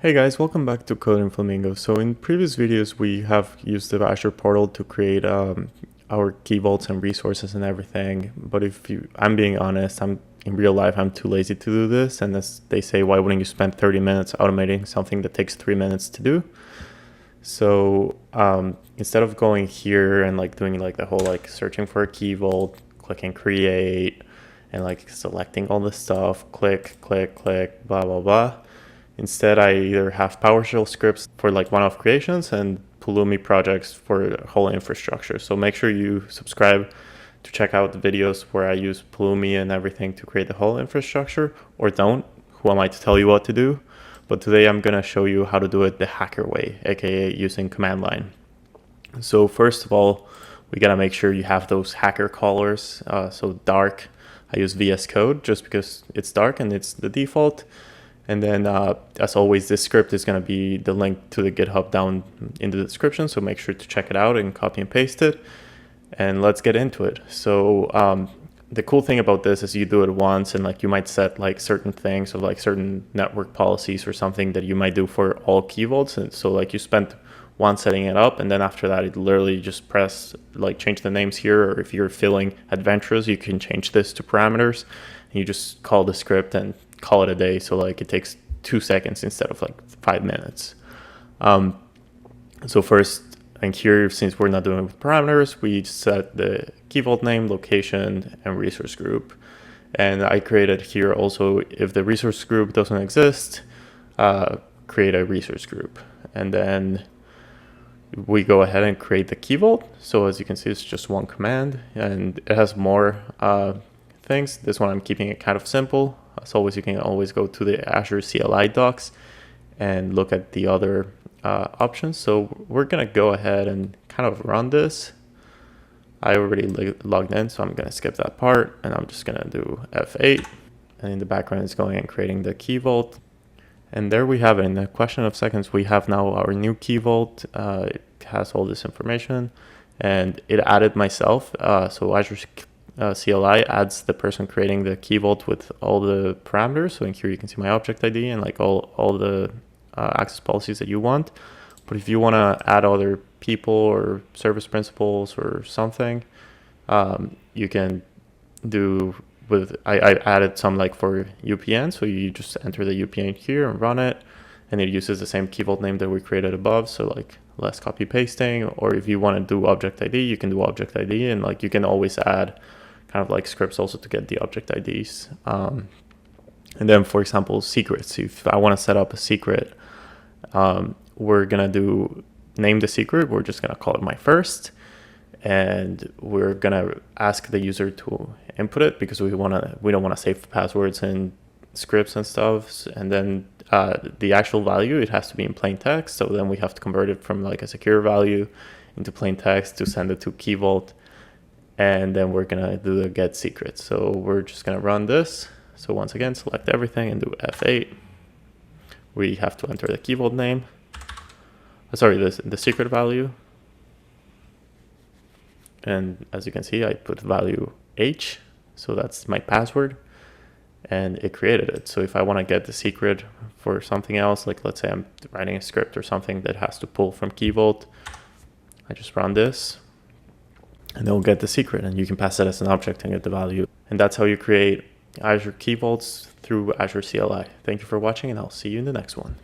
Hey guys, welcome back to Coding Flamingo. So in previous videos, we have used the Azure portal to create our key vaults and resources and everything. But I'm being honest, in real life, I'm too lazy to do this. And as they say, why wouldn't you spend 30 minutes automating something that takes 3 minutes to do? So instead of going here and doing the whole searching for a key vault, clicking create, and selecting all this stuff, click, blah, blah, blah. Instead, I either have PowerShell scripts for one-off creations and Pulumi projects for the whole infrastructure. So make sure you subscribe to check out the videos where I use Pulumi and everything to create the whole infrastructure, or don't. Who am I to tell you what to do? But today I'm going to show you how to do it the hacker way, aka using command line. So first of all, we got to make sure you have those hacker callers. So dark, I use VS Code just because it's dark and it's the default. And then, as always, this script is going to be the link to the GitHub down in the description. So make sure to check it out and copy and paste it. And let's get into it. So the cool thing about this is you do it once, and you might set certain things, or certain network policies or something that you might do for all key vaults. And so you spent once setting it up, and then after that, it literally just press change the names here. Or if you're feeling adventurous, you can change this to parameters. And you just call the script and call it a day. So it takes 2 seconds instead of 5 minutes. So first, and here, since we're not doing it with parameters, we set the key vault name, location, and resource group. And I created here also, if the resource group doesn't exist, create a resource group. And then we go ahead and create the key vault. So as you can see, it's just one command, and it has more things. This one I'm keeping it kind of simple. As always, you can always go to the Azure CLI docs and look at the other options. So we're going to go ahead and kind of run this. I already logged in, so I'm going to skip that part, and I'm just going to do F8. And in the background, it's going and creating the key vault. And there we have it. In a question of seconds, we have now our new key vault. It has all this information, and it added myself. So Azure CLI adds the person creating the key vault with all the parameters. So in here you can see my object ID and all the access policies that you want. But if you want to add other people or service principals or something, you can do with, I added some for UPN. So you just enter the UPN here and run it, and it uses the same key vault name that we created above. So less copy pasting. Or if you want to do object ID, you can do object ID, and you can always add kind of scripts also to get the object IDs. And then, for example, secrets. If I want to set up a secret, we're going to name the secret. We're just going to call it my first. And we're going to ask the user to input it because we don't want to save passwords and scripts and stuff. And then the actual value, it has to be in plain text. So then we have to convert it from a secure value into plain text to send it to Key Vault. And then we're going to do the get secret. So we're just going to run this. So once again, select everything and do F8. We have to enter the key vault name. The secret value. And as you can see, I put value H. So that's my password. And it created it. So if I want to get the secret for something else, let's say I'm writing a script or something that has to pull from Key Vault, I just run this. And they'll get the secret, and you can pass it as an object and get the value. And that's how you create Azure Key Vaults through Azure CLI. Thank you for watching, and I'll see you in the next one.